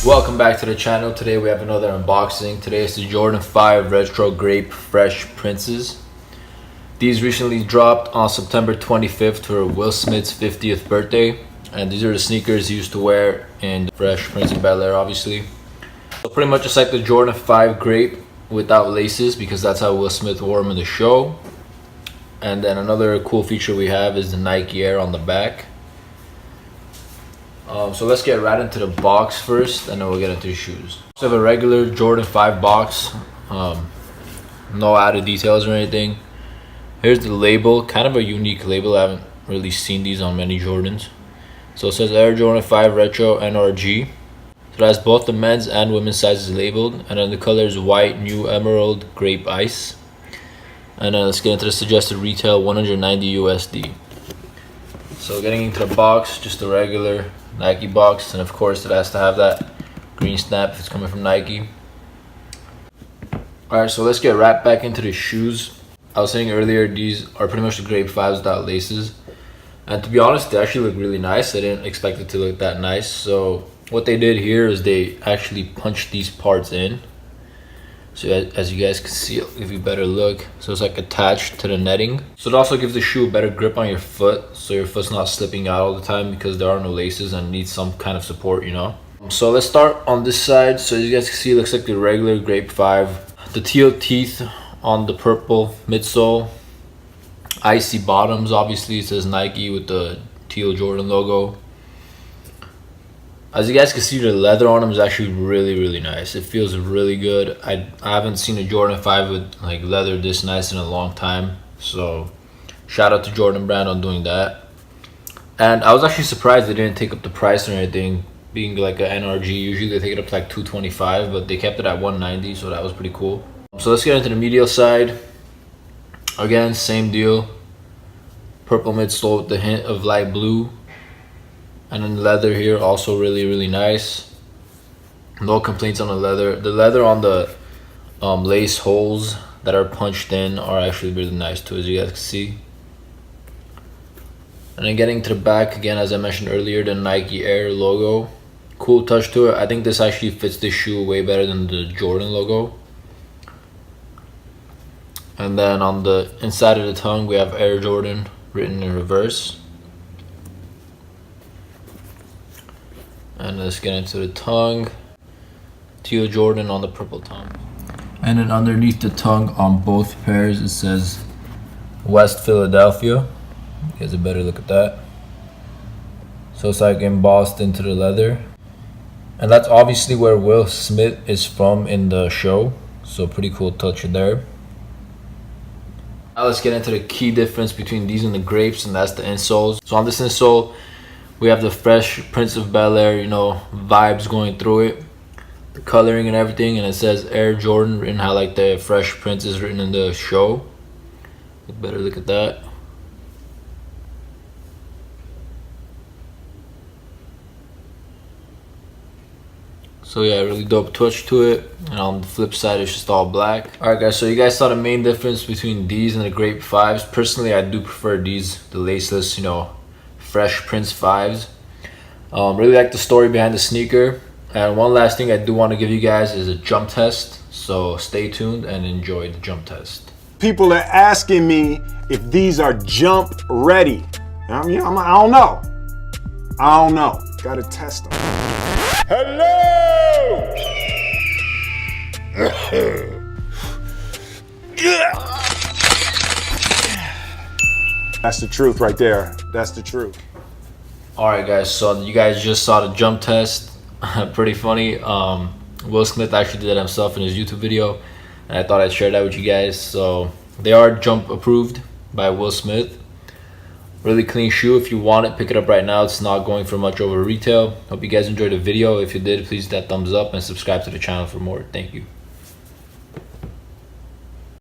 Welcome back to the channel. Today we have another unboxing. Today is the Jordan 5 Retro Grape Fresh Princes. These recently dropped on September 25th for Will Smith's 50th birthday. And these are the sneakers he used to wear in Fresh Prince of Bel-Air, obviously. So pretty much just like the Jordan 5 Grape without laces, because that's how Will Smith wore them in the show. And then another cool feature we have is the Nike Air on the back. So let's get right into the box first, and then we'll get into the shoes. So we have a regular Jordan 5 box, no added details or anything. Here's the label, kind of a unique label. I haven't really seen these on many Jordans. So it says Air Jordan 5 Retro NRG. So it has both the men's and women's sizes labeled, and then the color is white, new emerald, grape ice. And then let's get into the suggested retail, 190 USD. So getting into the box, just a regular Nike box, and of course it has to have that green snap if it's coming from Nike. Alright, so let's get right back into the shoes. I was saying earlier, these are pretty much the Grape 5s without laces, and to be honest, they actually look really nice. I didn't expect it to look that nice. So what they did here is they actually punched these parts in. So as you guys can see, I'll give you a better look. So it's like attached to the netting. So it also gives the shoe a better grip on your foot, so your foot's not slipping out all the time because there are no laces and needs some kind of support, you know. So let's start on this side. So as you guys can see, it looks like the regular Grape 5. The teal teeth on the purple midsole. Icy bottoms, obviously it says Nike with the teal Jordan logo. As you guys can see, the leather on them is actually really nice. It feels really good. I haven't seen a Jordan 5 with like leather this nice in a long time. So shout out to Jordan brand on doing that. And I was actually surprised they didn't take up the price or anything, being like an NRG. Usually they take it up to like $225, but they kept it at $190, so that was pretty cool. So let's get into the medial side. Again, same deal. Purple midsole with the hint of light blue. And then the leather here, also really nice. No complaints on the leather. The leather on the lace holes that are punched in are actually really nice too, as you guys can see. And then getting to the back, again, as I mentioned earlier, the Nike Air logo. Cool touch to it. I think this actually fits this shoe way better than the Jordan logo. And then on the inside of the tongue, we have Air Jordan written in reverse. And let's get into the tongue. Teal Jordan on the purple tongue. And then underneath the tongue on both pairs, it says West Philadelphia. Get a better look at that. So it's like embossed into the leather. And that's obviously where Will Smith is from in the show. So pretty cool touch there. Now let's get into the key difference between these and the Grapes, and that's the insoles. So on this insole, we have the Fresh Prince of Bel-Air, you know, vibes going through it. The coloring and everything, and it says Air Jordan written how like the Fresh Prince is written in the show. Better look at that. So yeah, really dope touch to it. And on the flip side, it's just all black. Alright guys, so you guys saw the main difference between these and the Grape 5s. Personally, I do prefer these, the laceless, you know, Fresh Prince 5s. Really like the story behind the sneaker. And one last thing I do want to give you guys is a jump test. So stay tuned and enjoy the jump test. People are asking me if these are jump ready. I don't know. I don't know. Gotta test them. Hello! That's the truth right there. That's the truth. Alright guys, so you guys just saw the jump test. Pretty funny. Will Smith actually did that himself in his YouTube video, and I thought I'd share that with you guys. So they are jump approved by Will Smith. Really clean shoe. If you want it, pick it up right now. It's not going for much over retail. Hope you guys enjoyed the video. If you did, please hit that thumbs up and subscribe to the channel for more. Thank you.